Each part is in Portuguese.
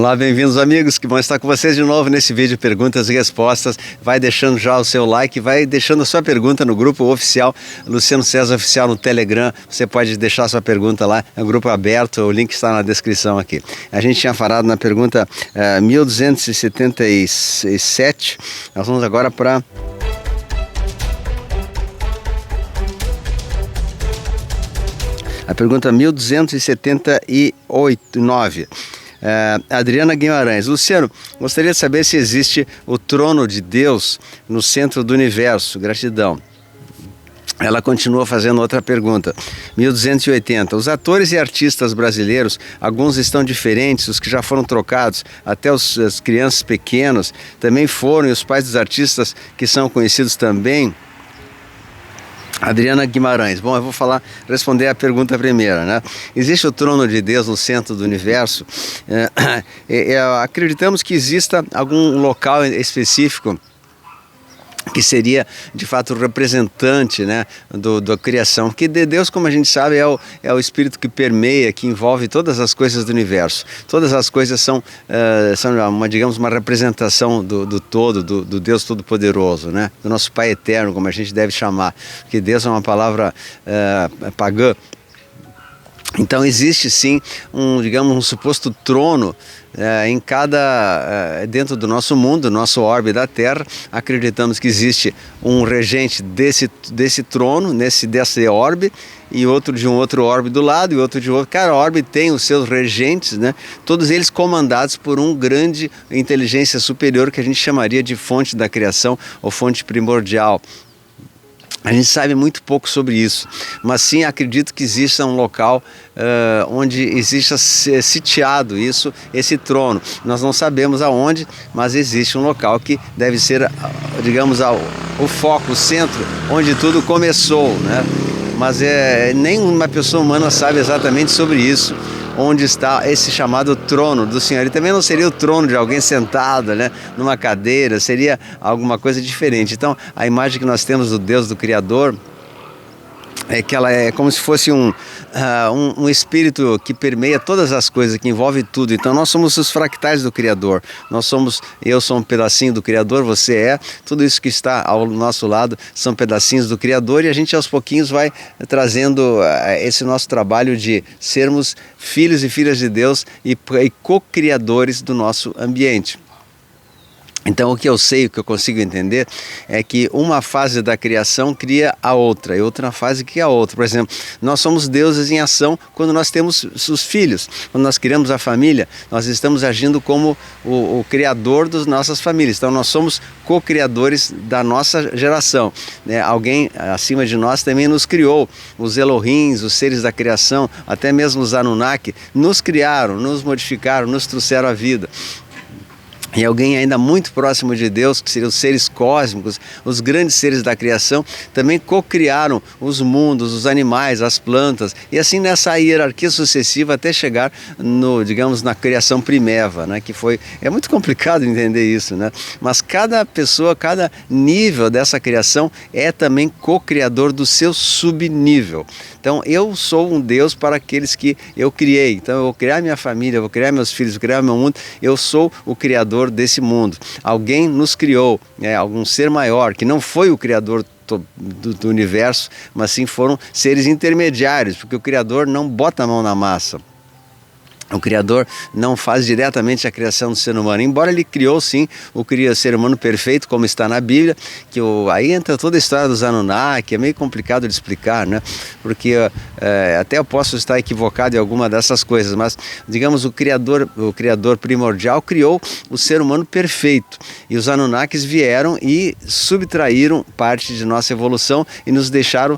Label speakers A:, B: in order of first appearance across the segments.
A: Olá, bem-vindos amigos, que bom estar com vocês de novo nesse vídeo Perguntas e Respostas. Vai deixando já o seu like, vai deixando a sua pergunta no grupo oficial, Luciano César Oficial no Telegram. Você pode deixar a sua pergunta lá, é um grupo aberto, o link está na descrição aqui. A gente tinha falado na pergunta 1277, nós vamos agora para... a pergunta 1279. Adriana Guimarães. Luciano, gostaria de saber se existe o trono de Deus no centro do universo. Gratidão. Ela continua fazendo outra pergunta. 1280. Os atores e artistas brasileiros, alguns estão diferentes, os que já foram trocados, até as crianças pequenas também foram, e os pais dos artistas que são conhecidos também. Adriana Guimarães. Bom, eu vou responder a pergunta primeira, né? Existe o trono de Deus no centro do universo? Acreditamos que exista algum local específico que seria, de fato, o representante, né, da criação. Porque Deus, como a gente sabe, é o Espírito que permeia, que envolve todas as coisas do universo. Todas as coisas são digamos, uma representação do todo, do Deus Todo-Poderoso, né? Do nosso Pai Eterno, como a gente deve chamar. Porque Deus é uma palavra pagã. Então existe sim um suposto trono dentro do nosso mundo, nosso orbe da Terra. Acreditamos que existe um regente desse trono, desse orbe, e outro de um outro orbe do lado, e outro de outro. Cada orbe tem os seus regentes, né? Todos eles comandados por um grande inteligência superior que a gente chamaria de fonte da criação ou fonte primordial. A gente sabe muito pouco sobre isso, mas sim acredito que exista um local onde exista sitiado esse trono. Nós não sabemos aonde, mas existe um local que deve ser, digamos, o foco, o centro, onde tudo começou, né? Mas nenhuma pessoa humana sabe exatamente sobre isso, onde está esse chamado trono do Senhor. E também não seria o trono de alguém sentado, né, numa cadeira, seria alguma coisa diferente. Então, a imagem que nós temos do Deus, do Criador, é que ela é como se fosse um espírito que permeia todas as coisas, que envolve tudo. Então nós somos os fractais do Criador. Eu sou um pedacinho do Criador, você é. Tudo isso que está ao nosso lado são pedacinhos do Criador, e a gente aos pouquinhos vai trazendo esse nosso trabalho de sermos filhos e filhas de Deus e co-criadores do nosso ambiente. Então o que eu sei, o que eu consigo entender é que uma fase da criação cria a outra, e outra fase cria a outra. Por exemplo, nós somos deuses em ação quando nós temos os filhos. Quando nós criamos a família, nós estamos agindo como o criador das nossas famílias. Então nós somos co-criadores da nossa geração, né? Alguém acima de nós também nos criou. Os Elohims, os seres da criação, até mesmo os Anunnaki, nos criaram, nos modificaram, nos trouxeram à vida. E alguém ainda muito próximo de Deus, que seriam os seres cósmicos, os grandes seres da criação, também co-criaram os mundos, os animais, as plantas, e assim nessa hierarquia sucessiva até chegar na criação primeva, né? É muito complicado entender isso, né? Mas cada pessoa, cada nível dessa criação é também co-criador do seu subnível. Então eu sou um Deus para aqueles que eu criei. Então eu vou criar minha família, eu vou criar meus filhos, eu vou criar meu mundo. Eu sou o criador desse mundo. Alguém nos criou, algum ser maior, que não foi o criador do universo, mas sim foram seres intermediários, porque o Criador não bota a mão na massa. O Criador não faz diretamente a criação do ser humano, embora ele criou sim o ser humano perfeito, como está na Bíblia, aí entra toda a história dos Anunnaki, é meio complicado de explicar, né? Porque até eu posso estar equivocado em alguma dessas coisas, mas digamos o Criador primordial criou o ser humano perfeito, e os Anunnakis vieram e subtraíram parte de nossa evolução e nos deixaram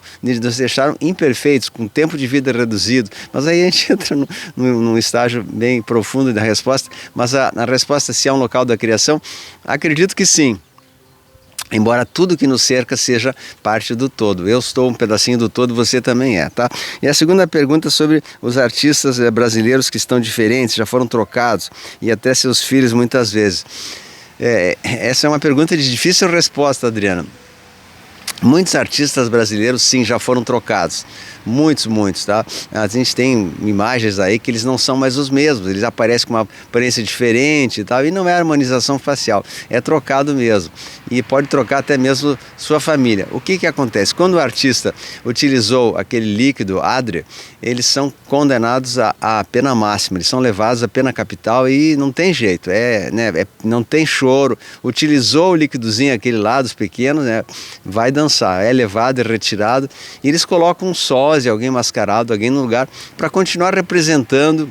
A: imperfeitos, com tempo de vida reduzido. Mas aí a gente entra num estágio bem profundo da resposta, mas a resposta, se há um local da criação, acredito que sim. Embora tudo que nos cerca seja parte do todo. Eu sou um pedacinho do todo, você também é, tá? E a segunda pergunta sobre os artistas brasileiros que estão diferentes, já foram trocados, e até seus filhos muitas vezes. Essa é uma pergunta de difícil resposta, Adriana. Muitos artistas brasileiros, sim, já foram trocados. muitos, muitos, tá? A gente tem imagens aí que eles não são mais os mesmos, eles aparecem com uma aparência diferente e tal, e não é harmonização facial, é trocado mesmo. E pode trocar até mesmo sua família. O que acontece? Quando o artista utilizou aquele líquido Adria, eles são condenados à pena máxima, eles são levados à pena capital e não tem jeito, não tem choro. Utilizou o líquidozinho aquele lá dos pequenos, né, vai dançar, é levado e retirado, e eles colocam um sósia, alguém mascarado, alguém no lugar, para continuar representando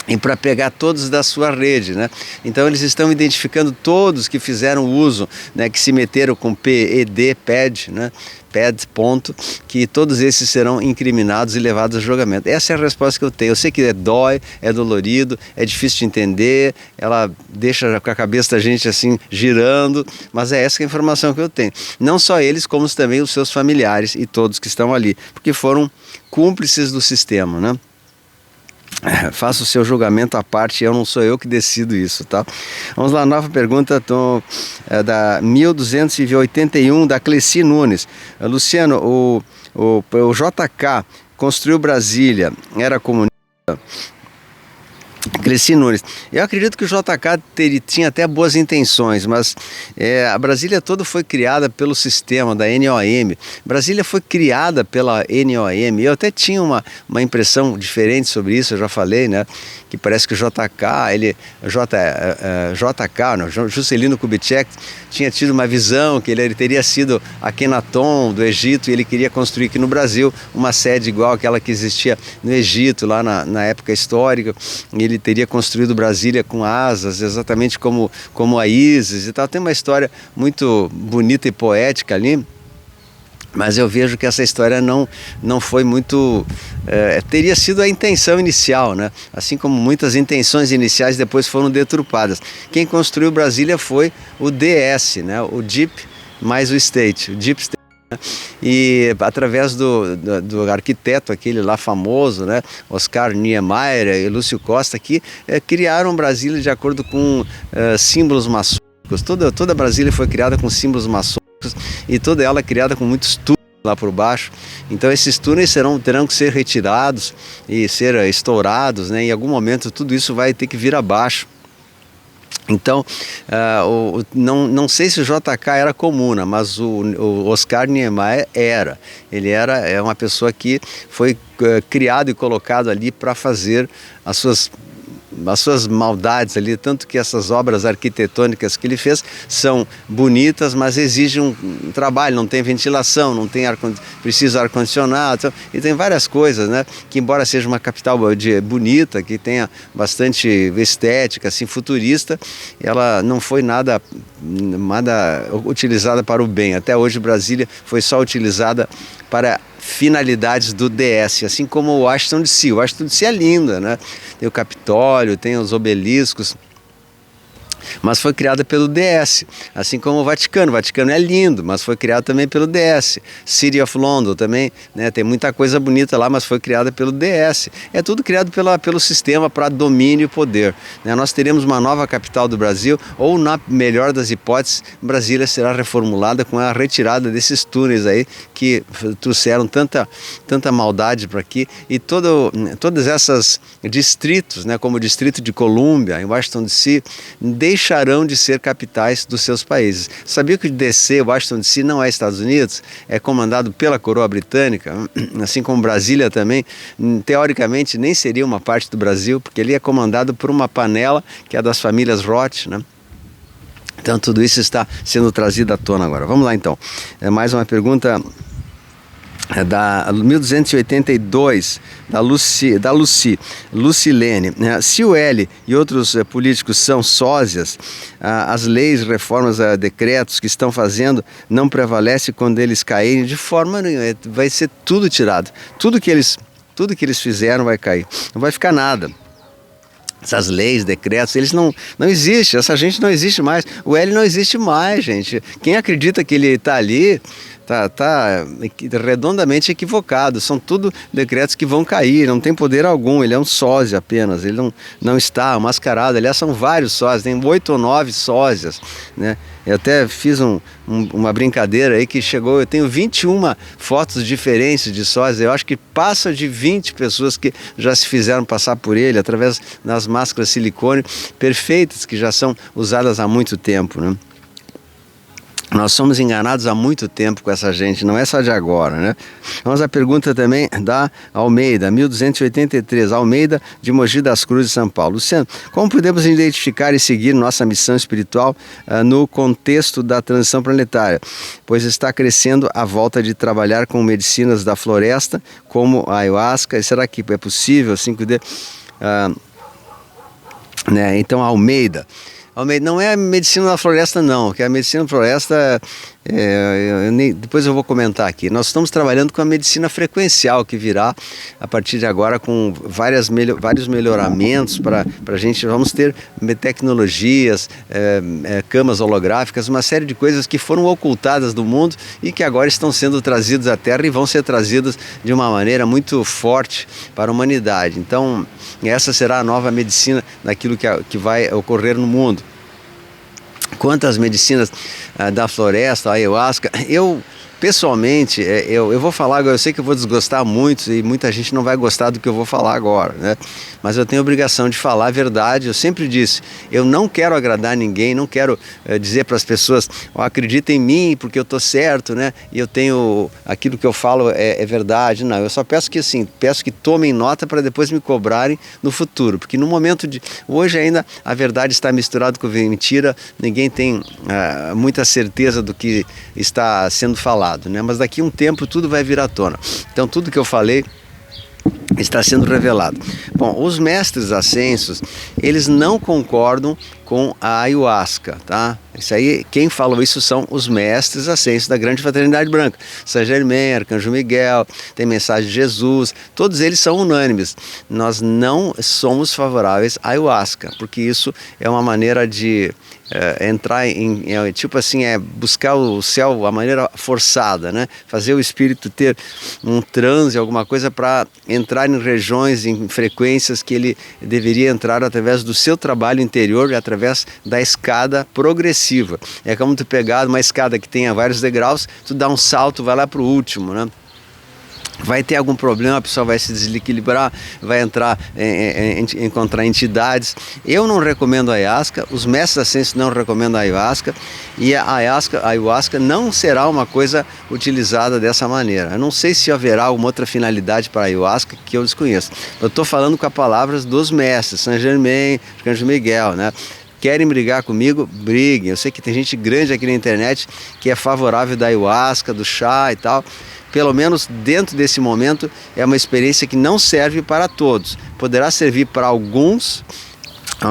A: e para pegar todos da sua rede, né? Então eles estão identificando todos que fizeram uso, né, que se meteram com PED, PED, né? PED, ponto, que todos esses serão incriminados e levados a julgamento. Essa é a resposta que eu tenho. Eu sei que dói, é dolorido, é difícil de entender, ela deixa com a cabeça da gente assim girando, mas é essa que é a informação que eu tenho. Não só eles, como também os seus familiares e todos que estão ali, porque foram cúmplices do sistema, né? Faça o seu julgamento à parte, não sou eu que decido isso, tá? Vamos lá, nova pergunta da 1281, da Cleci Nunes. Luciano, o JK construiu Brasília, era comunista? Cleci Nunes, eu acredito que o JK tinha até boas intenções, mas a Brasília toda foi criada pelo sistema da NOM. Brasília foi criada pela NOM. Eu até tinha uma impressão diferente sobre isso, eu já falei, né? Que parece que o JK, Juscelino Kubitschek, tinha tido uma visão que ele teria sido Akhenaton do Egito e ele queria construir aqui no Brasil uma sede igual àquela que existia no Egito, lá na época histórica. E ele teria construído Brasília com asas, exatamente como a Ísis e tal. Tem uma história muito bonita e poética ali, mas eu vejo que essa história não foi muito... teria sido a intenção inicial, né? Assim como muitas intenções iniciais depois foram deturpadas. Quem construiu Brasília foi o DS, né? O Deep mais o State, o Deep State. E através do arquiteto aquele lá famoso, né, Oscar Niemeyer e Lúcio Costa, que criaram Brasília de acordo com símbolos maçônicos. Toda Brasília foi criada com símbolos maçônicos e toda ela criada com muitos túneis lá por baixo. Então esses túneis terão que ser retirados e ser estourados, né? Em algum momento tudo isso vai ter que vir abaixo. Então, não sei se o JK era comuna, mas o Oscar Niemeyer era. Ele é uma pessoa que foi criado e colocado ali para fazer as suas maldades ali, tanto que essas obras arquitetônicas que ele fez são bonitas, mas exigem um trabalho, não tem ventilação, não tem precisa ar-condicionado, e tem várias coisas, né, que embora seja uma capital bonita, que tenha bastante estética, assim, futurista, ela não foi nada utilizada para o bem. Até hoje Brasília foi só utilizada para finalidades do DS, assim como o Washington DC. O Washington DC é linda, né? Tem o Capitólio, tem os obeliscos, mas foi criada pelo DS, assim como o Vaticano. O Vaticano é lindo, mas foi criado também pelo DS. City of London também, né, tem muita coisa bonita lá, mas foi criada pelo DS. É tudo criado pelo sistema para domínio e poder, né? Nós teremos uma nova capital do Brasil, ou na melhor das hipóteses, Brasília será reformulada com a retirada desses túneis aí que trouxeram tanta maldade para aqui, e todas essas distritos, né, como o Distrito de Colômbia, em Washington DC, deixarão de ser capitais dos seus países. Sabia que o DC, Washington DC, não é Estados Unidos? É comandado pela coroa britânica, assim como Brasília também. Teoricamente nem seria uma parte do Brasil, porque ele é comandado por uma panela que é das famílias Roth, né? Então tudo isso está sendo trazido à tona agora. Vamos lá então. Mais uma pergunta da 1282, da Lucilene. Se o L e outros políticos são sósias, as leis, reformas, decretos que estão fazendo não prevalece quando eles caírem de forma nenhuma. Vai ser tudo tirado. Tudo que eles fizeram vai cair. Não vai ficar nada. Essas leis, decretos, eles não existem. Essa gente não existe mais. O L não existe mais, gente. Quem acredita que ele está ali redondamente equivocado. São tudo decretos que vão cair, não tem poder algum, ele é um sósia apenas, ele não está mascarado. Aliás, são vários sósias, tem 8 ou 9 sósias, né? Eu até fiz uma brincadeira aí que chegou, eu tenho 21 fotos diferentes de sósias, eu acho que passa de 20 pessoas que já se fizeram passar por ele, através das máscaras silicone perfeitas, que já são usadas há muito tempo, né? Nós somos enganados há muito tempo com essa gente, não é só de agora, né? Vamos à pergunta também da Almeida, 1283, Almeida de Mogi das Cruzes, São Paulo. Luciano, como podemos identificar e seguir nossa missão espiritual no contexto da transição planetária? Pois está crescendo a volta de trabalhar com medicinas da floresta, como a ayahuasca. Será que é possível 5D? Né? Então, Almeida, não é a medicina da floresta não, que a medicina da floresta, depois eu vou comentar aqui. Nós estamos trabalhando com a medicina frequencial, que virá a partir de agora com vários melhoramentos para a gente. Vamos ter tecnologias, camas holográficas, uma série de coisas que foram ocultadas do mundo e que agora estão sendo trazidas à Terra e vão ser trazidas de uma maneira muito forte para a humanidade. Então, essa será a nova medicina daquilo que vai ocorrer no mundo. Quanto às medicinas da floresta, a ayahuasca, eu pessoalmente, eu vou falar agora, eu sei que eu vou desgostar muito e muita gente não vai gostar do que eu vou falar agora, né? Mas eu tenho a obrigação de falar a verdade. Eu sempre disse, eu não quero agradar ninguém, não quero dizer para as pessoas, acredita em mim porque eu estou certo, né? E eu tenho, aquilo que eu falo é verdade. Não, eu só peço que tomem nota para depois me cobrarem no futuro, porque no momento hoje ainda a verdade está misturada com mentira, ninguém tem muita certeza do que está sendo falado, né? Mas daqui a um tempo tudo vai vir à tona. Então tudo que eu falei está sendo revelado. Bom, os mestres ascensos, eles não concordam com a ayahuasca, tá? Isso aí, quem falou isso são os mestres ascensos da Grande Fraternidade Branca. Saint Germain, Arcanjo Miguel, tem Mensagem de Jesus, todos eles são unânimes. Nós não somos favoráveis à ayahuasca, porque isso é uma maneira de entrar buscar o céu a maneira forçada, né? Fazer o espírito ter um transe, alguma coisa para entrar em regiões, em frequências que ele deveria entrar através do seu trabalho interior e através da escada progressiva. É como tu pegar uma escada que tenha vários degraus, tu dá um salto, vai lá para o último, né? Vai ter algum problema, a pessoa vai se desequilibrar, vai encontrar entidades. Eu não recomendo a ayahuasca, os mestres ascensos não recomendam a ayahuasca, e a ayahuasca não será uma coisa utilizada dessa maneira. Eu não sei se haverá alguma outra finalidade para a ayahuasca que eu desconheço. Eu estou falando com as palavras dos mestres, Saint Germain, Arcanjo Miguel, né? Querem brigar comigo? Briguem. Eu sei que tem gente grande aqui na internet que é favorável da ayahuasca, do chá e tal. Pelo menos dentro desse momento é uma experiência que não serve para todos. Poderá servir para alguns.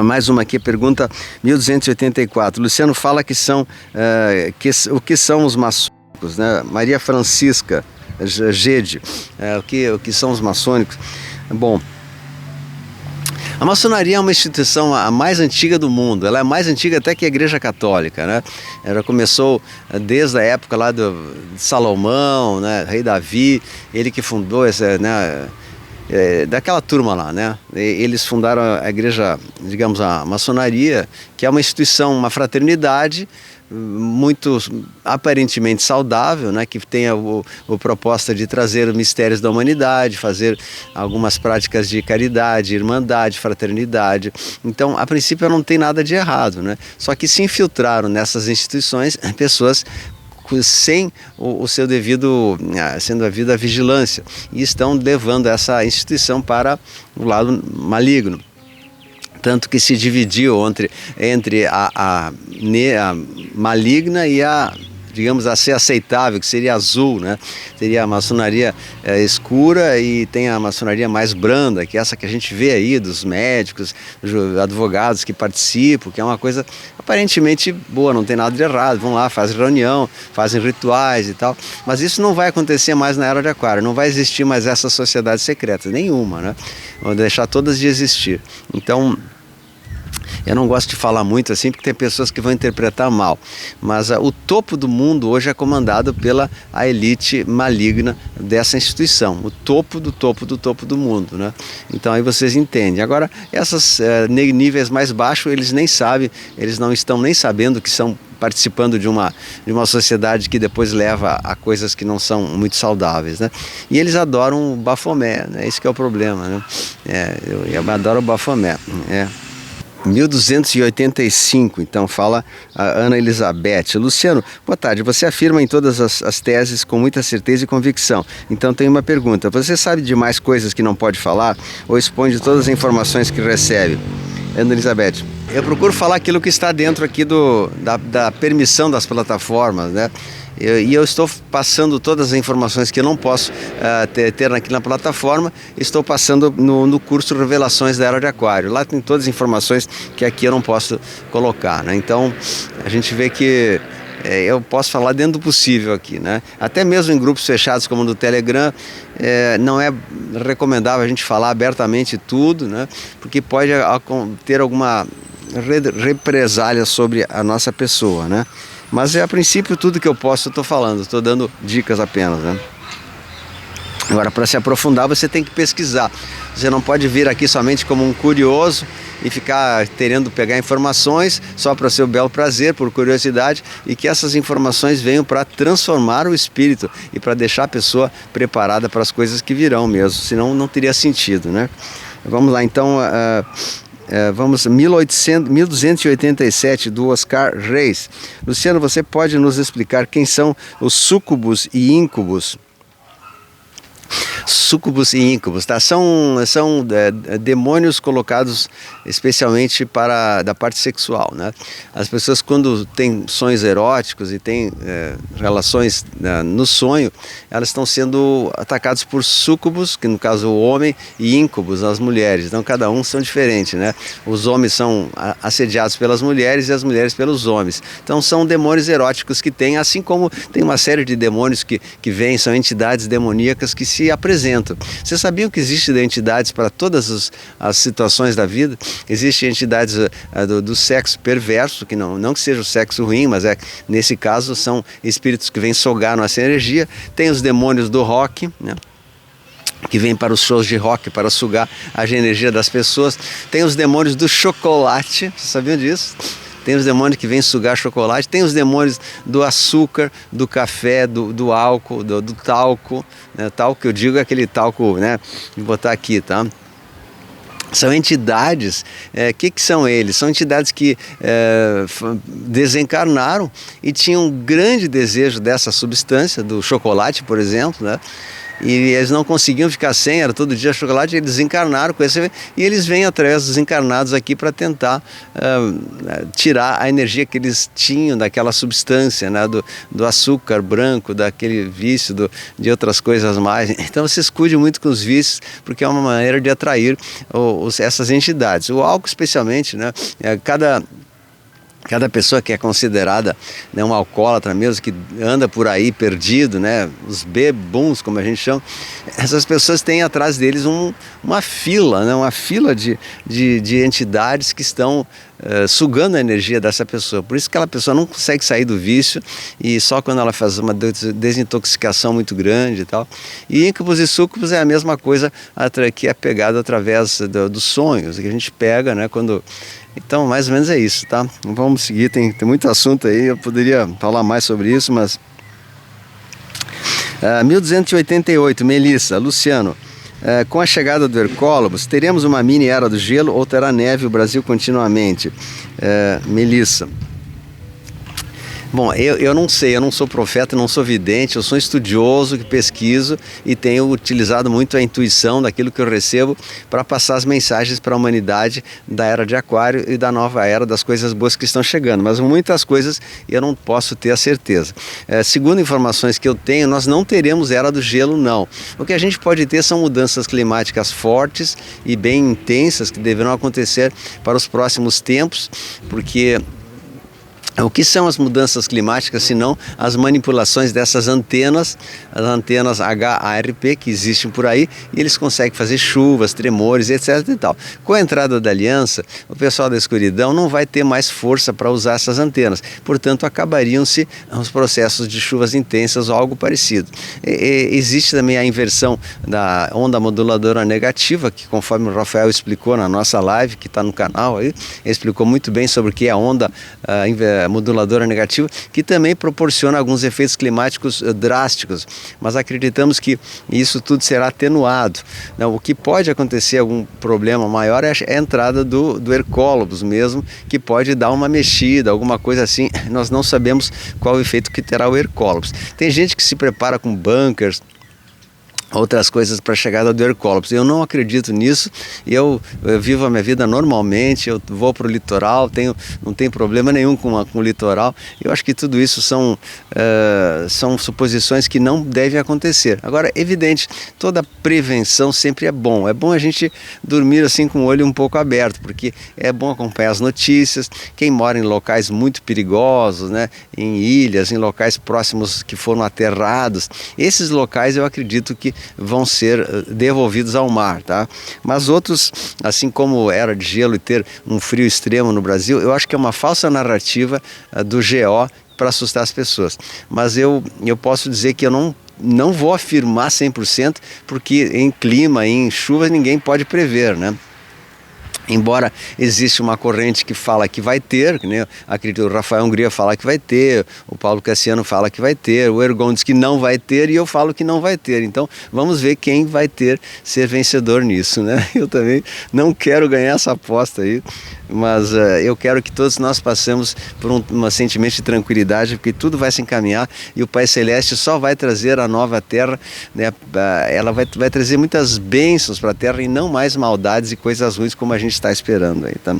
A: Mais uma aqui, pergunta 1284. Luciano fala que são o que são os maçônicos, né? Maria Francisca Gede, o que são os maçônicos? Bom, a maçonaria é uma instituição a mais antiga do mundo, ela é mais antiga até que a Igreja Católica, né? Ela começou desde a época lá de Salomão, né? Rei Davi, ele que fundou daquela turma lá, né? Eles fundaram a igreja, digamos, a maçonaria, que é uma instituição, uma fraternidade muito aparentemente saudável, né, que tem o proposta de trazer os mistérios da humanidade, fazer algumas práticas de caridade, irmandade, fraternidade. Então, a princípio não tem nada de errado, né? Só que se infiltraram nessas instituições pessoas sem o seu devido, sendo a devida vigilância, e estão levando essa instituição para o lado maligno. Tanto que se dividiu entre a maligna e a, digamos, a ser aceitável, que seria azul, né? Seria a maçonaria escura, e tem a maçonaria mais branda, que é essa que a gente vê aí, dos médicos, advogados que participam, que é uma coisa aparentemente boa, não tem nada de errado, vão lá, fazem reunião, fazem rituais e tal, mas isso não vai acontecer mais na Era de Aquário, não vai existir mais essas sociedades secretas, nenhuma, né? Vão deixar todas de existir. Então, Eu não gosto de falar muito assim, porque tem pessoas que vão interpretar mal, mas o topo do mundo hoje é comandado pela a elite maligna dessa instituição, o topo do topo do topo do mundo, né? Então aí vocês entendem. Agora, esses níveis mais baixos, eles nem sabem, eles não estão nem sabendo que são participando de uma sociedade que depois leva a coisas que não são muito saudáveis, né? E eles adoram o Bafomé, né? Esse que é o problema, né? Eu adoro o Bafomé, 1285, então fala a Ana Elizabeth. Luciano, boa tarde. Você afirma em todas as teses com muita certeza e convicção. Então tem uma pergunta. Você sabe de mais coisas que não pode falar ou expõe de todas as informações que recebe? Ana Elizabeth, eu procuro falar aquilo que está dentro aqui da permissão das plataformas, né? E eu estou passando todas as informações que eu não posso ter aqui na plataforma, estou passando no curso Revelações da Era de Aquário. Lá tem todas as informações que aqui eu não posso colocar, né? Então a gente vê que eu posso falar dentro do possível aqui, né? Até mesmo em grupos fechados como no Telegram, não é recomendável a gente falar abertamente tudo, né? Porque pode ter alguma represália sobre a nossa pessoa, né? Mas a princípio tudo que eu posso eu estou falando, estou dando dicas apenas, né? Agora, para se aprofundar, você tem que pesquisar. Você não pode vir aqui somente como um curioso e ficar querendo pegar informações só para seu belo prazer, por curiosidade, e que essas informações venham para transformar o espírito e para deixar a pessoa preparada para as coisas que virão mesmo, senão não teria sentido, né? Vamos lá, então, vamos 1287 do Oscar Reis. Luciano, você pode nos explicar quem são os súcubos e íncubos? Súcubos e íncubos, tá? São demônios colocados especialmente da parte sexual, né? As pessoas, quando têm sonhos eróticos e têm relações no sonho, elas estão sendo atacadas por súcubos, que no caso o homem, e íncubos, as mulheres. Então cada um são diferentes, né? Os homens são assediados pelas mulheres e as mulheres pelos homens. Então são demônios eróticos que tem, assim como tem uma série de demônios que vêm, são entidades demoníacas que se apresentam. Vocês sabiam que existem entidades para todas as situações da vida? Existem entidades do sexo perverso, que não que seja o sexo ruim, mas nesse caso são espíritos que vêm sugar nossa energia. Tem os demônios do rock, né? Que vêm para os shows de rock para sugar a energia das pessoas. Tem os demônios do chocolate, vocês sabiam disso? Tem os demônios que vêm sugar chocolate, tem os demônios do açúcar, do café, do álcool, do talco, né? Talco que eu digo é aquele talco, né? Vou botar aqui, tá? São entidades, que são eles? São entidades que desencarnaram e tinham um grande desejo dessa substância, do chocolate, por exemplo, né? E eles não conseguiam ficar sem, era todo dia chocolate, eles desencarnaram com esse, e eles vêm através dos encarnados aqui para tentar tirar a energia que eles tinham daquela substância, né, do açúcar branco, daquele vício, de outras coisas mais. Então vocês cuidem muito com os vícios, porque é uma maneira de atrair essas entidades. O álcool especialmente, né, Cada pessoa que é considerada, né, um alcoólatra mesmo, que anda por aí perdido, né, os bebuns, como a gente chama, essas pessoas têm atrás deles uma fila, né, uma fila de entidades que estão sugando a energia dessa pessoa. Por isso que aquela pessoa não consegue sair do vício, e só quando ela faz uma desintoxicação muito grande e tal. E íncubos e súcubos é a mesma coisa que é pegado através dos sonhos, que a gente pega, né, quando... Então, mais ou menos é isso, tá? Vamos seguir, tem muito assunto aí, eu poderia falar mais sobre isso, mas... 1288, Melissa, Luciano, com a chegada do Hercólogos, teremos uma mini era do gelo ou terá neve o Brasil continuamente? Melissa. Bom, eu não sei, eu não sou profeta, não sou vidente, eu sou um estudioso que pesquiso e tenho utilizado muito a intuição daquilo que eu recebo para passar as mensagens para a humanidade da era de Aquário e da nova era, das coisas boas que estão chegando, mas muitas coisas eu não posso ter a certeza. Segundo informações que eu tenho, nós não teremos era do gelo, não. O que a gente pode ter são mudanças climáticas fortes e bem intensas que deverão acontecer para os próximos tempos, porque O que são as mudanças climáticas, senão as manipulações dessas antenas, as antenas HARP que existem por aí, e eles conseguem fazer chuvas, tremores, etc. e tal. Com a entrada da aliança, o pessoal da escuridão não vai ter mais força para usar essas antenas, portanto acabariam-se os processos de chuvas intensas ou algo parecido. Existe também a inversão da onda moduladora negativa, que conforme o Rafael explicou na nossa live, que está no canal aí, ele explicou muito bem sobre o que é a onda moduladora negativa, que também proporciona alguns efeitos climáticos drásticos, mas acreditamos que isso tudo será atenuado. O que pode acontecer, algum problema maior, é a entrada do Hercólobos mesmo, que pode dar uma mexida, alguma coisa assim. Nós não sabemos qual o efeito que terá o Hercólobos. Tem gente que se prepara com bunkers, outras coisas para a chegada do Hercólobos. Eu não acredito nisso. Eu vivo a minha vida normalmente, eu vou para o litoral, não tenho problema nenhum com o litoral. Eu acho que tudo isso são suposições que não devem acontecer. Agora, evidente, toda prevenção sempre é bom. É bom a gente dormir assim com o olho um pouco aberto, porque é bom acompanhar as notícias. Quem mora em locais muito perigosos, né, em ilhas, em locais próximos que foram aterrados, esses locais eu acredito que vão ser devolvidos ao mar, tá? Mas outros, assim como Era de Gelo e ter um frio extremo no Brasil, eu acho que é uma falsa narrativa do GO para assustar as pessoas. Mas eu posso dizer que eu não vou afirmar 100%, porque em clima, em chuva, ninguém pode prever, né? Embora existe uma corrente que fala que vai ter, né? Acredito, o Rafael Hungria fala que vai ter, o Paulo Cassiano fala que vai ter, o Ergon diz que não vai ter e eu falo que não vai ter. Então vamos ver quem vai ser vencedor nisso, né? Eu também não quero ganhar essa aposta aí, mas eu quero que todos nós passemos por um sentimento de tranquilidade, porque tudo vai se encaminhar e o Pai Celeste só vai trazer a nova terra, né? Ela vai trazer muitas bênçãos para a terra e não mais maldades e coisas ruins como a gente está esperando aí, tá?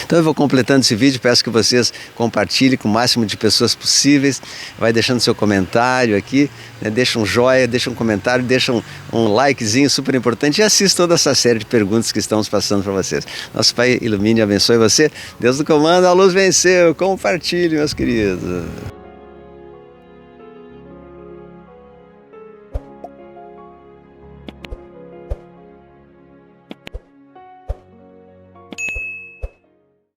A: Então eu vou completando esse vídeo, peço que vocês compartilhem com o máximo de pessoas possíveis, vai deixando seu comentário aqui, né? Deixa um joinha, deixa um comentário, deixa um likezinho super importante e assista toda essa série de perguntas que estamos passando para vocês. Nosso Pai ilumine e abençoe você, Deus do comando, a luz venceu, compartilhe, meus queridos.